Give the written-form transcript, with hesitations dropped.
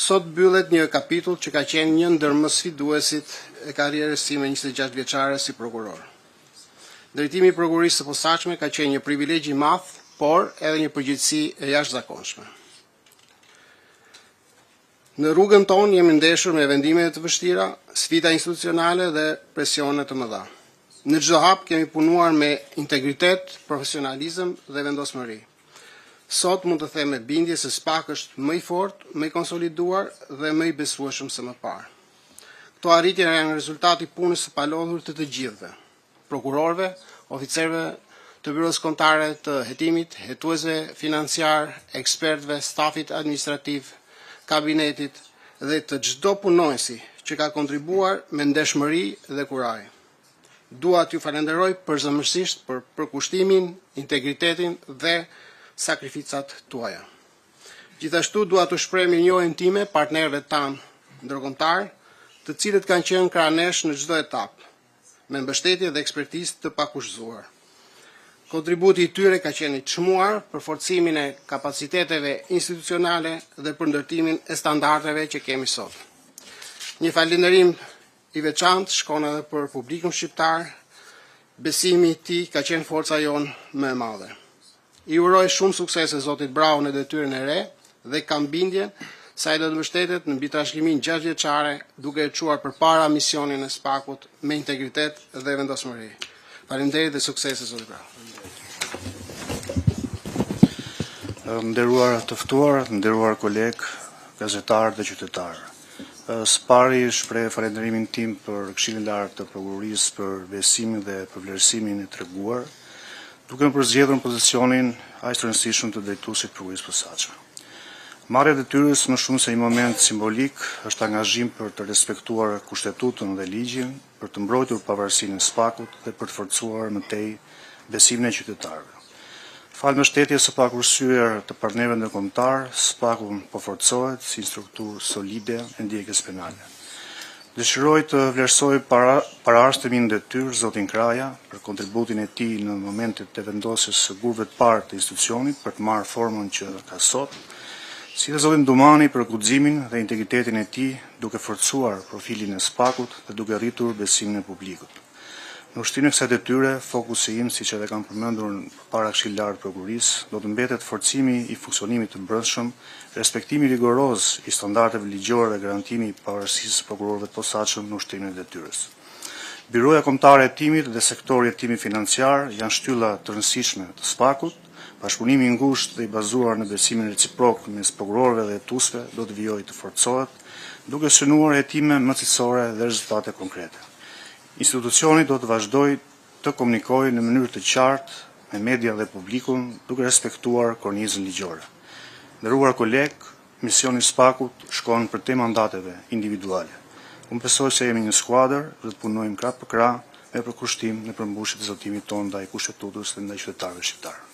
Sot mbyllet një kapitull që ka qenë një ndër më sfiduesit e karrierës time 26 vjeçare si prokuror. Drejtimi i prokurorisë së posaçme ka qenë një privilegj i madh, por edhe një përgjegjësi e jashtëzakonshme. Në rrugën tonë jemi ndeshur me vendime të vështira, sfida institucionale dhe presione të mëdha. Në çdo hap kemi punuar me integritet, profesionalizëm dhe vendosmëri. Sot mund të them me bindje se SPAK është më i fortë, më i konsoliduar dhe më i besueshëm se më parë. Këto arritje janë rezultati i punës së palodhur të gjithëve, prokurorëve, oficerëve të byros kombëtare të hetimit, hetuesve financiar, ekspertëve, stafit administrativ, kabinetit dhe të çdo punonjësi që ka kontribuar me ndeshmëri dhe kuraj. Dua t'ju falenderoj përzemërsisht për përkushtimin, integritetin dhe sakrificat tuaja. Gjithashtu dua t'u shpreh mirënjohjen time partnerëve tanë ndërkombëtar, të cilët kanë qenë krah nesh në çdo etapë, me mbështetje dhe ekspertizë të pakushtuar. Kontributi i tyre ka qenë i çmuar për forcimin e kapaciteteve institucionale dhe për ndërtimin e standardeve që kemi sot. Një falënderim i veçantë shkon edhe për publikun shqiptar. Besimi i tij ka qenë forca jonë më e madhe. I uroj shumë suksese zotit Brau në detyrën e re dhe kam bindjen se ai do të mbështetet në mbi trashëgiminë 6 vjeçare duke e çuar përpara misionin e SPAK-ut me integritet dhe vendosmëri. Faleminderit dhe suksese zotit Brau. Nderuar të ftuar, nderuar kolegë, gazetarë dhe qytetarë. Së pari shpreh falënderimin tim për Këshillin e Lartë të Prokurorisë për besimin dhe për vlerësimin e treguar, duke më përzgjedhur në pozicionin aq të rëndësishëm të drejtuesit të prokurorisë posaçme. Marrja e detyrës më shumë se një moment simbolik është angazhim për të respektuar kushtetutën dhe ligjin, për të mbrojtur pavarësinë e SPAK-ut dhe për të forcuar më tej besimin e qytetarëve. Falë mbështetjes së pakurrësyer të partnerëve ndërkombëtar, SPAK-u po forcohet si strukturë solide e ndjekjes penale. Dëshiroj të vlerësoj parashtrimin në detyrë zotin Kraja për kontributin e tij në momentet e vendosjes së gurëve të parë të institucionit për të marrë formën që ka sot, si dhe zotin Dumani për guximin dhe integritetin e tij duke forcuar profilin e SPAK-ut dhe duke rritur besimin e publikut. Në ushtrimin e kësaj detyre, fokusi im, siç edhe kam përmendur para Këshillit të Lartë të Prokurorisë, do të mbetet forcimi i funksionimit të brendshëm, respektimi rigoroz i standardeve ligjore dhe garantimi i pavarësisë së prokurorëve të posaçëm në ushtrimin e detyrës. Biroja kombëtare e hetimit dhe sektori i hetimit financiar janë shtylla të rëndësishme të SPAK-ut. Bashkëpunimi i ngushtë dhe i bazuar në besimin reciprok mes prokurorëve dhe hetuesve do të vijojë të forcohet, duke synuar hetime më cilësore dhe rezultate konkrete. Institucioni do të vazhdojë të komunikojë në mënyrë të qartë me media dhe publikun, duke respektuar kornizën ligjore. Nderuar kolegë, misioni i SPAK-ut shkon për te mandateve individuale. Unë besoj se jemi një skuadër dhe të punojmë krah për krah me përkushtim në përmbushjet e zotimit tonë ndaj kushtetutës dhe ndaj qytetarëve shqiptarë.